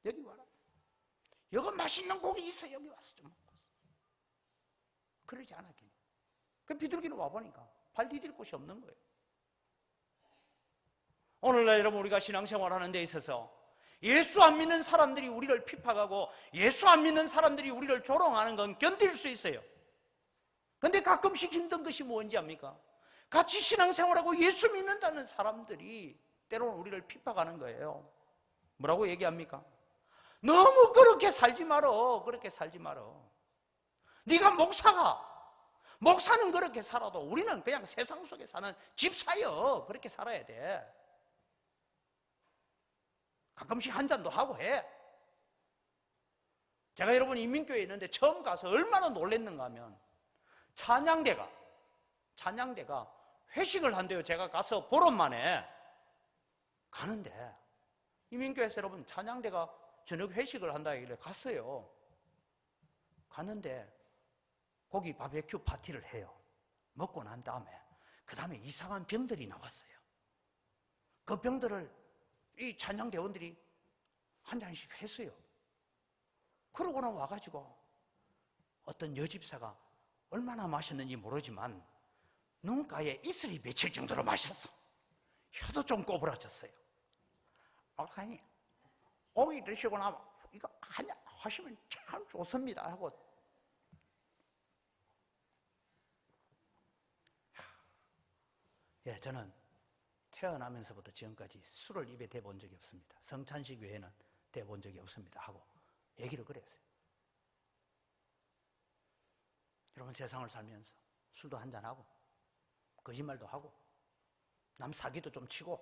여기 와라 여기 맛있는 고기 있어 여기 와서 좀 먹고. 그러지 않았겠니? 그 비둘기는 와보니까 발 디딜 곳이 없는 거예요. 오늘날 여러분 우리가 신앙생활하는 데 있어서 예수 안 믿는 사람들이 우리를 핍박하고 예수 안 믿는 사람들이 우리를 조롱하는 건 견딜 수 있어요. 근데 가끔씩 힘든 것이 뭔지 압니까? 같이 신앙생활하고 예수 믿는다는 사람들이 때로는 우리를 핍박하는 거예요. 뭐라고 얘기합니까? 너무 그렇게 살지 말어. 그렇게 살지 말어. 네가 목사는 그렇게 살아도 우리는 그냥 세상 속에 사는 집사여. 그렇게 살아야 돼. 가끔씩 한 잔도 하고 해. 제가 여러분 인민교회에 있는데 처음 가서 얼마나 놀랬는가 하면 찬양대가 회식을 한대요. 제가 가서 보름만에 가는데 인민교회에서 여러분 찬양대가 저녁 회식을 한다 얘기를 갔어요. 갔는데 고기 바베큐 파티를 해요. 먹고 난 다음에 그 다음에 이상한 병들이 나왔어요. 그 병들을 이 찬양대원들이 한 잔씩 했어요. 그러고는 와가지고 어떤 여집사가 얼마나 마셨는지 모르지만 눈가에 이슬이 맺힐 정도로 마셨어. 혀도 좀 꼬부라졌어요. 목사님 고기 드시고 나면 이거 한잔 하시면 참 좋습니다 하고 저는 태어나면서부터 지금까지 술을 입에 대본 적이 없습니다. 성찬식 외에는 대본 적이 없습니다 하고 얘기를 그랬어요. 여러분 세상을 살면서 술도 한잔하고 거짓말도 하고 남 사기도 좀 치고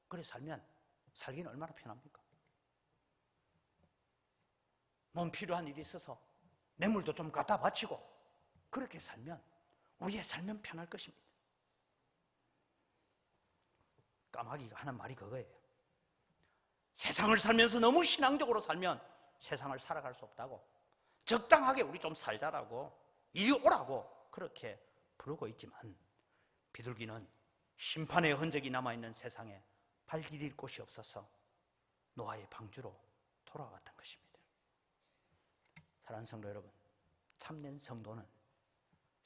그래 살면 살기는 얼마나 편합니까? 몸 필요한 일이 있어서 뇌물도 좀 갖다 바치고 그렇게 살면 우리의 삶은 편할 것입니다. 까마귀가 하는 말이 그거예요. 세상을 살면서 너무 신앙적으로 살면 세상을 살아갈 수 없다고 적당하게 우리 좀 살자라고 이리 오라고 그렇게 부르고 있지만 비둘기는 심판의 흔적이 남아있는 세상에 발 디딜 곳이 없어서 노아의 방주로 돌아갔던 것입니다. 사랑하는 성도 여러분, 참된 성도는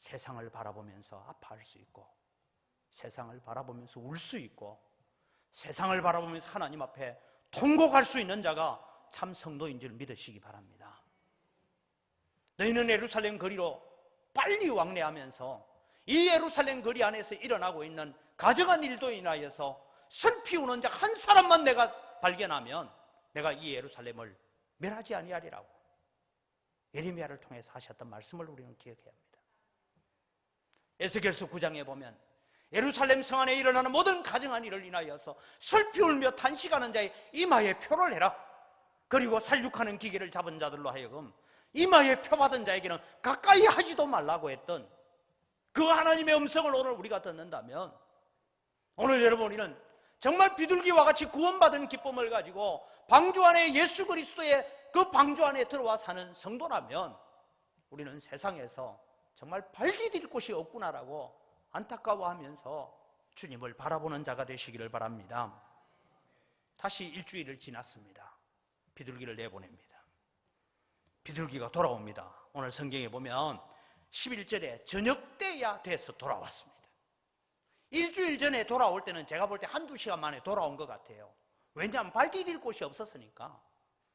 세상을 바라보면서 아파할 수 있고, 세상을 바라보면서 울 수 있고, 세상을 바라보면서 하나님 앞에 통곡할 수 있는 자가 참 성도인 줄 믿으시기 바랍니다. 너희는 예루살렘 거리로 빨리 왕래하면서 이 예루살렘 거리 안에서 일어나고 있는 가정한 일도 인하여서 슬피 우는 자 한 사람만 내가 발견하면 내가 이 예루살렘을 멸하지 아니하리라고 예레미야를 통해서 하셨던 말씀을 우리는 기억해야 합니다. 에스겔서 9장에 보면 예루살렘 성 안에 일어나는 모든 가정한 일을 인하여서 슬피 울며 탄식하는 자의 이마에 표를 해라. 그리고 살육하는 기계를 잡은 자들로 하여금 이마에 표 받은 자에게는 가까이 하지도 말라고 했던 그 하나님의 음성을 오늘 우리가 듣는다면, 오늘 여러분 우리는 정말 비둘기와 같이 구원받은 기쁨을 가지고 방주 안에 예수 그리스도의 그 방주 안에 들어와 사는 성도라면 우리는 세상에서 정말 발디딜 곳이 없구나라고 안타까워하면서 주님을 바라보는 자가 되시기를 바랍니다. 다시 일주일을 지났습니다. 비둘기를 내보냅니다. 비둘기가 돌아옵니다. 오늘 성경에 보면 11절에 저녁 때야 돼서 돌아왔습니다. 일주일 전에 돌아올 때는 제가 볼 때 한두 시간 만에 돌아온 것 같아요. 왜냐하면 발 디딜 곳이 없었으니까.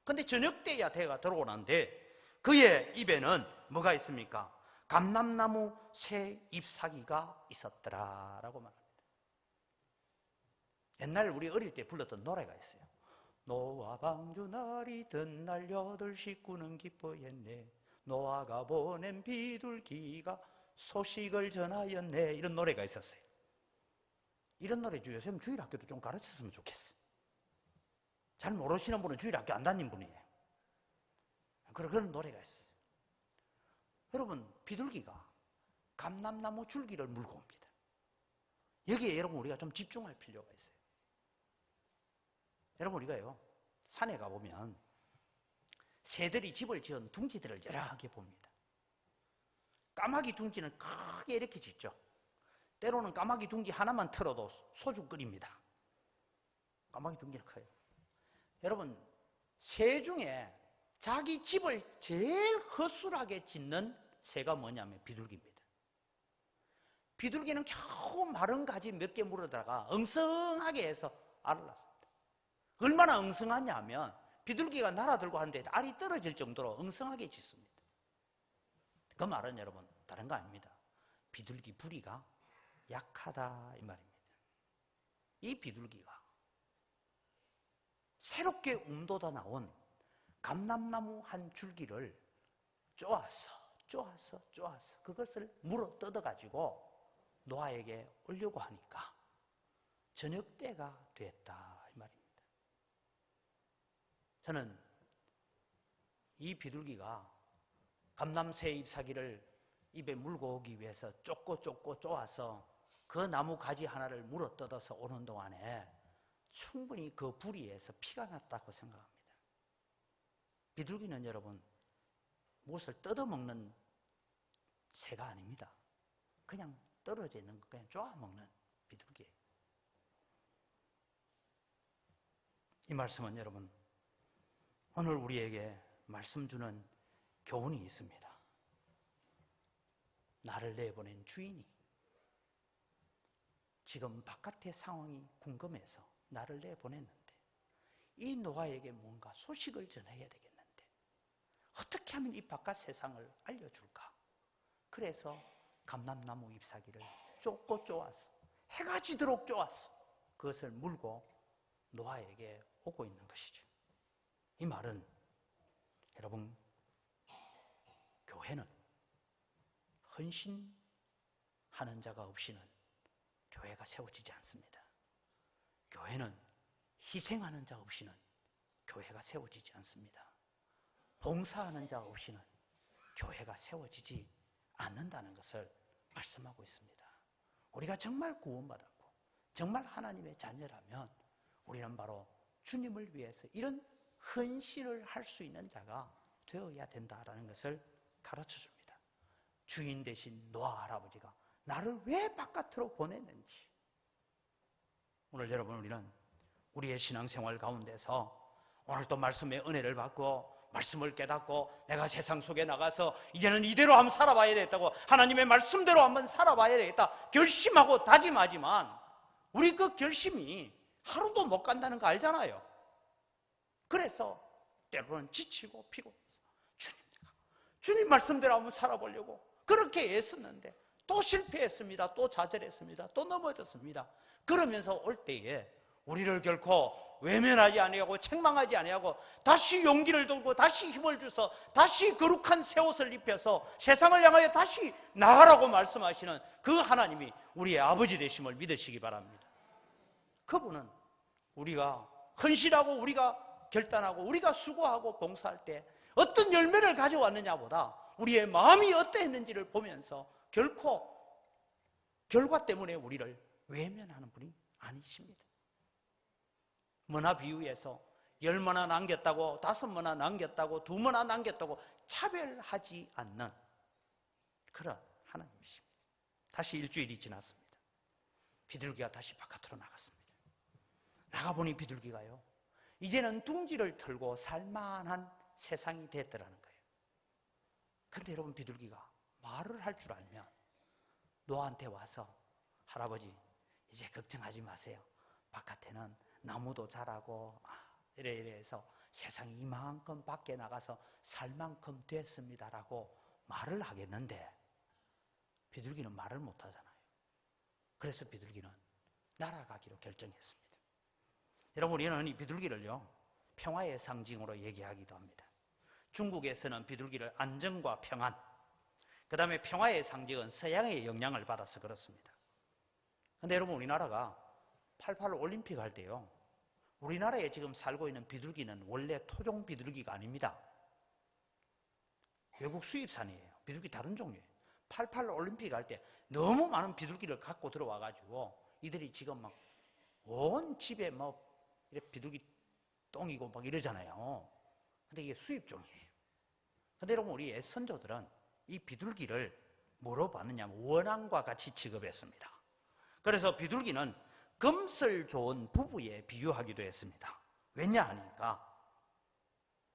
근데 저녁 때야 돼가 들어오는데 그의 입에는 뭐가 있습니까? 감람나무 새 잎사귀가 있었더라 라고 말합니다. 옛날 우리 어릴 때 불렀던 노래가 있어요. 노아 방주 날이 든날 8 식구는 기뻐했네. 노아가 보낸 비둘기가 소식을 전하였네. 이런 노래가 있었어요. 이런 노래 요즘 주일학교도 좀 가르쳤으면 좋겠어요. 잘 모르시는 분은 주일학교 안 다닌 분이에요. 그런 노래가 있어요. 여러분, 비둘기가 감람나무 줄기를 물고 옵니다. 여기에 여러분 우리가 좀 집중할 필요가 있어요. 여러분, 우리가요 산에 가보면 새들이 집을 지은 둥지들을 여러 개 봅니다. 까마귀 둥지는 크게 이렇게 짓죠. 때로는 까마귀 둥지 하나만 틀어도 소주 끓입니다. 까마귀 둥지는 커요. 여러분, 새 중에 자기 집을 제일 허술하게 짓는 새가 뭐냐면 비둘기입니다. 비둘기는 겨우 마른 가지 몇 개 물어다가 엉성하게 해서 알을 낳습니다. 얼마나 엉성하냐 하면 비둘기가 날아들고 하는데 알이 떨어질 정도로 엉성하게 짓습니다. 그 말은 여러분 다른 거 아닙니다. 비둘기 부리가 약하다 이 말입니다. 이 비둘기가 새롭게 움돋아 나온 감람나무 한 줄기를 쪼아서 그것을 물어 뜯어가지고 노아에게 오려고 하니까 저녁 때가 됐다 이 말입니다. 저는 이 비둘기가 감람새 잎사귀를 입에 물고 오기 위해서 쫓고 쪼아서 그 나무 가지 하나를 물어 뜯어서 오는 동안에 충분히 그 부리에서 피가 났다고 생각합니다. 비둘기는 여러분 무엇을 뜯어먹는 새가 아닙니다. 그냥 떨어져 있는 거 그냥 쪼아먹는 비둘기예요. 이 말씀은 여러분 오늘 우리에게 말씀 주는 교훈이 있습니다. 나를 내보낸 주인이 지금 바깥의 상황이 궁금해서 나를 내보냈는데 이 노아에게 뭔가 소식을 전해야 되겠는데 어떻게 하면 이 바깥 세상을 알려줄까? 그래서 감람나무 잎사귀를 쫓고 쪼았어. 해가 지도록 쪼았어. 그것을 물고 노아에게 오고 있는 것이죠. 이 말은 여러분 교회는 헌신하는 자가 없이는 교회가 세워지지 않습니다. 교회는 희생하는 자 없이는 교회가 세워지지 않습니다. 봉사하는 자 없이는 교회가 세워지지 않는다는 것을 말씀하고 있습니다. 우리가 정말 구원받았고 정말 하나님의 자녀라면 우리는 바로 주님을 위해서 이런 헌신을 할 수 있는 자가 되어야 된다라는 것을 가르쳐줍니다. 주인 대신 노아 할아버지가 나를 왜 바깥으로 보냈는지, 오늘 여러분 우리는 우리의 신앙생활 가운데서 오늘 또 말씀의 은혜를 받고 말씀을 깨닫고 내가 세상 속에 나가서 이제는 이대로 한번 살아봐야 되겠다고, 하나님의 말씀대로 한번 살아봐야 되겠다 결심하고 다짐하지만 우리 그 결심이 하루도 못 간다는 거 알잖아요. 그래서 때로는 지치고 피곤해서 주님 말씀대로 한번 살아보려고 그렇게 애썼는데 또 실패했습니다. 또 좌절했습니다. 또 넘어졌습니다. 그러면서 올 때에 우리를 결코 외면하지 아니하고 책망하지 아니하고 다시 용기를 들고 다시 힘을 주서 다시 거룩한 새 옷을 입혀서 세상을 향하여 다시 나가라고 말씀하시는 그 하나님이 우리의 아버지 되심을 믿으시기 바랍니다. 그분은 우리가 헌신하고 우리가 결단하고 우리가 수고하고 봉사할 때 어떤 열매를 가져왔느냐보다 우리의 마음이 어떠했는지를 보면서 결코 결과 때문에 우리를 외면하는 분이 아니십니다. 문화 비유에서 10문화 남겼다고 5문화 남겼다고 2문화 남겼다고 차별하지 않는 그런 하나님이십니다. 다시 일주일이 지났습니다. 비둘기가 다시 바깥으로 나갔습니다. 나가보니 비둘기가요, 이제는 둥지를 털고 살만한 세상이 됐더라는 거예요. 근데 여러분, 비둘기가 말을 할 줄 알면 노아한테 와서 할아버지 이제 걱정하지 마세요. 바깥에는 나무도 자라고 이래 해서 세상이 이만큼 밖에 나가서 살 만큼 됐습니다라고 말을 하겠는데 비둘기는 말을 못하잖아요. 그래서 비둘기는 날아가기로 결정했습니다. 여러분, 우리는 이 비둘기를요 평화의 상징으로 얘기하기도 합니다. 중국에서는 비둘기를 안정과 평안, 그 다음에 평화의 상징은 서양의 영향을 받아서 그렇습니다. 그런데 여러분, 우리나라가 88 올림픽 할 때요, 우리나라에 지금 살고 있는 비둘기는 원래 토종 비둘기가 아닙니다. 외국 수입산이에요. 비둘기 다른 종류예요. 88 올림픽 할 때 너무 많은 비둘기를 갖고 들어와가지고 이들이 지금 막 온 집에 뭐 이렇게 비둘기 똥이고 막 이러잖아요. 근데 이게 수입종이에요. 근데 여러분, 우리의 선조들은 이 비둘기를 뭐로 봤느냐면 원앙과 같이 취급했습니다. 그래서 비둘기는 금슬 좋은 부부에 비유하기도 했습니다. 왜냐 하니까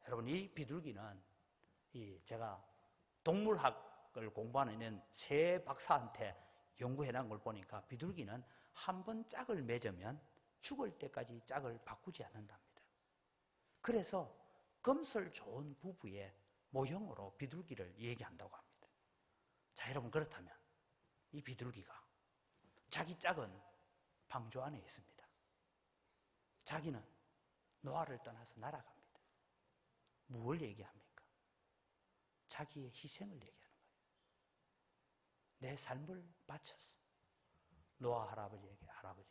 여러분, 이 비둘기는 제가 동물학을 공부하는 새 박사한테 연구해 놓은 걸 보니까 비둘기는 한 번 짝을 맺으면 죽을 때까지 짝을 바꾸지 않는답니다. 그래서 금슬 좋은 부부의 모형으로 비둘기를 얘기한다고 합니다. 자, 여러분, 그렇다면 이 비둘기가 자기 짝은 방주 안에 있습니다. 자기는 노아를 떠나서 날아갑니다. 무엇을 얘기합니까? 자기의 희생을 얘기하는 거예요. 내 삶을 바쳤어. 노아 할아버지에게, 할아버지,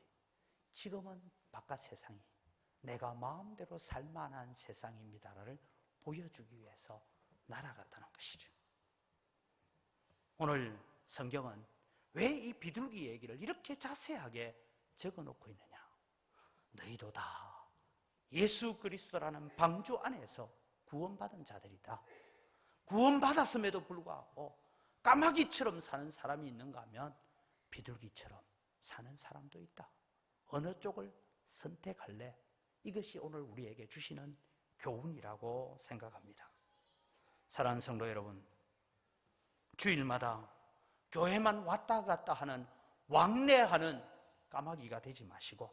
지금은 바깥 세상이 내가 마음대로 살만한 세상입니다를 보여주기 위해서 날아갔다는 것이죠. 오늘 성경은 왜 이 비둘기 얘기를 이렇게 자세하게 적어놓고 있느냐? 너희도 다 예수 그리스도라는 방주 안에서 구원받은 자들이다. 구원받았음에도 불구하고 까마귀처럼 사는 사람이 있는가 하면 비둘기처럼 사는 사람도 있다. 어느 쪽을 선택할래? 이것이 오늘 우리에게 주시는 교훈이라고 생각합니다. 사랑하는 성도 여러분, 주일마다 교회만 왔다 갔다 하는 왕래하는 까마귀가 되지 마시고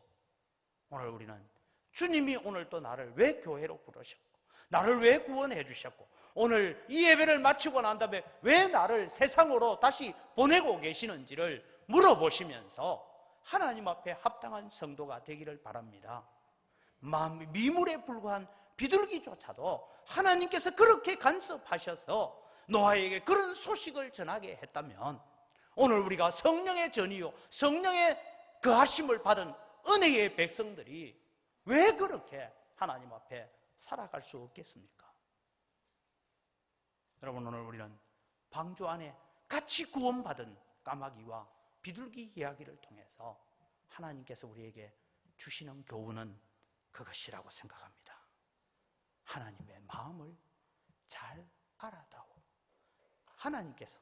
오늘 우리는 주님이 오늘 또 나를 왜 교회로 부르셨고 나를 왜 구원해 주셨고 오늘 이 예배를 마치고 난 다음에 왜 나를 세상으로 다시 보내고 계시는지를 물어보시면서 하나님 앞에 합당한 성도가 되기를 바랍니다. 미물에 불과한 비둘기조차도 하나님께서 그렇게 간섭하셔서 노아에게 그런 소식을 전하게 했다면 오늘 우리가 성령의 전이요 성령의 거하심을 받은 은혜의 백성들이 왜 그렇게 하나님 앞에 살아갈 수 없겠습니까? 여러분, 오늘 우리는 방주 안에 같이 구원받은 까마귀와 비둘기 이야기를 통해서 하나님께서 우리에게 주시는 교훈은 그것이라고 생각합니다. 하나님의 마음을 잘 알아다오. 하나님께서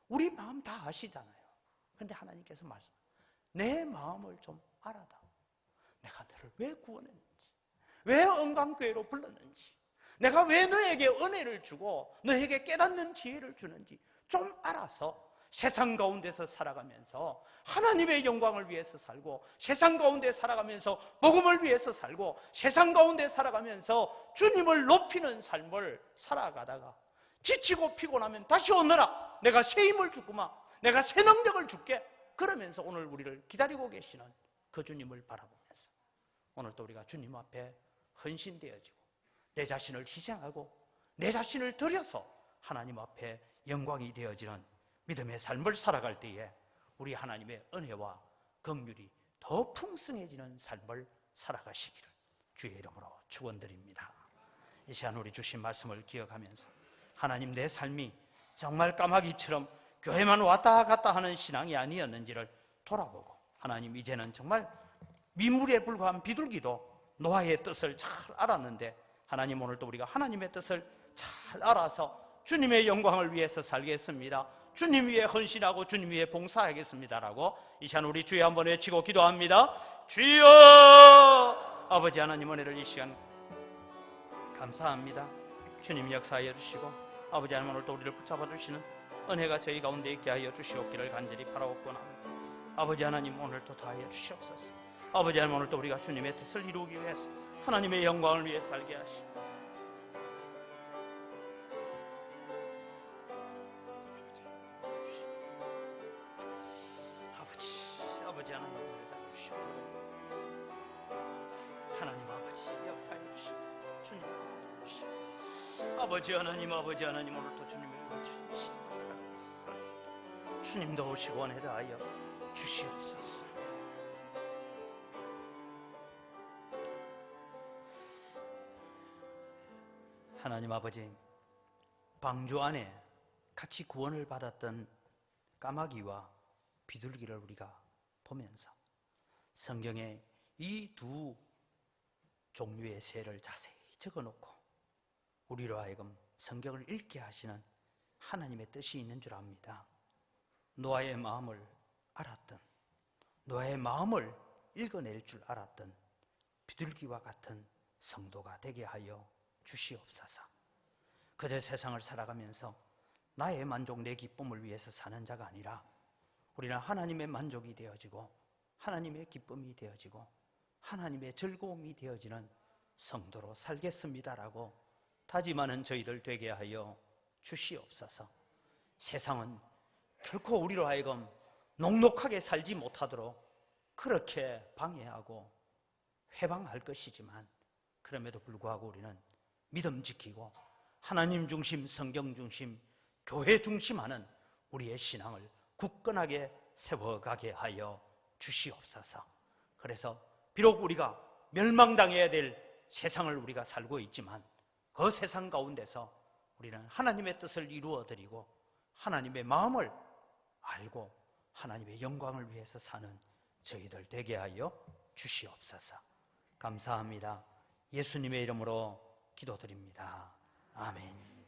우리 마음 다 아시잖아요. 그런데 하나님께서 내 마음을 좀 알아다오. 내가 너를 왜 구원했는지, 왜 언강교회로 불렀는지, 내가 왜 너에게 은혜를 주고 너에게 깨닫는 지혜를 주는지 좀 알아서 세상 가운데서 살아가면서 하나님의 영광을 위해서 살고, 세상 가운데 살아가면서 복음을 위해서 살고, 세상 가운데 살아가면서 주님을 높이는 삶을 살아가다가 지치고 피곤하면 다시 오너라, 내가 새 힘을 주구마, 내가 새 능력을 줄게, 그러면서 오늘 우리를 기다리고 계시는 그 주님을 바라보면서 오늘도 우리가 주님 앞에 헌신되어지고 내 자신을 희생하고 내 자신을 드려서 하나님 앞에 영광이 되어지는 믿음의 삶을 살아갈 때에 우리 하나님의 은혜와 긍휼이 더 풍성해지는 삶을 살아가시기를 주의 이름으로 축원드립니다. 이 시간 우리 주신 말씀을 기억하면서 하나님, 내 삶이 정말 까마귀처럼 교회만 왔다 갔다 하는 신앙이 아니었는지를 돌아보고, 하나님, 이제는 정말 민물에 불과한 비둘기도 노아의 뜻을 잘 알았는데 하나님, 오늘도 우리가 하나님의 뜻을 잘 알아서 주님의 영광을 위해서 살겠습니다, 주님 위에 헌신하고 주님 위에 봉사하겠습니다라고 이 시간 우리 주여 한번 외치고 기도합니다. 주여! 아버지 하나님, 은혜를 이 시간 감사합니다. 주님 역사하여 주시고 아버지 하나님, 오늘도 우리를 붙잡아 주시는 은혜가 저희 가운데 있게 하여 주시옵기를 간절히 바라옵곤 합니다. 아버지 하나님, 오늘도 다하여 주시옵소서. 아버지 하나님, 오늘도 우리가 주님의 뜻을 이루기 위해서 하나님의 영광을 위해 살게 하시고, 아버지 하나님, 은혜를 주시옵소서. 하나님 아버지 역사해 주시옵소서. 주님 주시옵소서. 아버지 하나님, 아버지 하나님, 오늘도 주님의 주신 살아가시옵소서. 주님도 오시고 은혜를 하여 주시옵소서. 하나님 아버지, 방주 안에 같이 구원을 받았던 까마귀와 비둘기를 우리가 보면서 성경에 이 두 종류의 새를 자세히 적어놓고 우리로 하여금 성경을 읽게 하시는 하나님의 뜻이 있는 줄 압니다. 노아의 마음을 알았던, 노아의 마음을 읽어낼 줄 알았던 비둘기와 같은 성도가 되게 하여 주시옵소서. 그저 세상을 살아가면서 나의 만족, 내 기쁨을 위해서 사는 자가 아니라 우리는 하나님의 만족이 되어지고 하나님의 기쁨이 되어지고 하나님의 즐거움이 되어지는 성도로 살겠습니다라고 다짐하는 저희들 되게 하여 주시옵소서. 세상은 결코 우리로 하여금 녹록하게 살지 못하도록 그렇게 방해하고 회방할 것이지만, 그럼에도 불구하고 우리는 믿음 지키고 하나님 중심, 성경 중심, 교회 중심하는 우리의 신앙을 굳건하게 세워가게 하여 주시옵소서. 그래서 비록 우리가 멸망당해야 될 세상을 우리가 살고 있지만 그 세상 가운데서 우리는 하나님의 뜻을 이루어드리고 하나님의 마음을 알고 하나님의 영광을 위해서 사는 저희들 되게 하여 주시옵소서. 감사합니다. 예수님의 이름으로 기도드립니다. 아멘.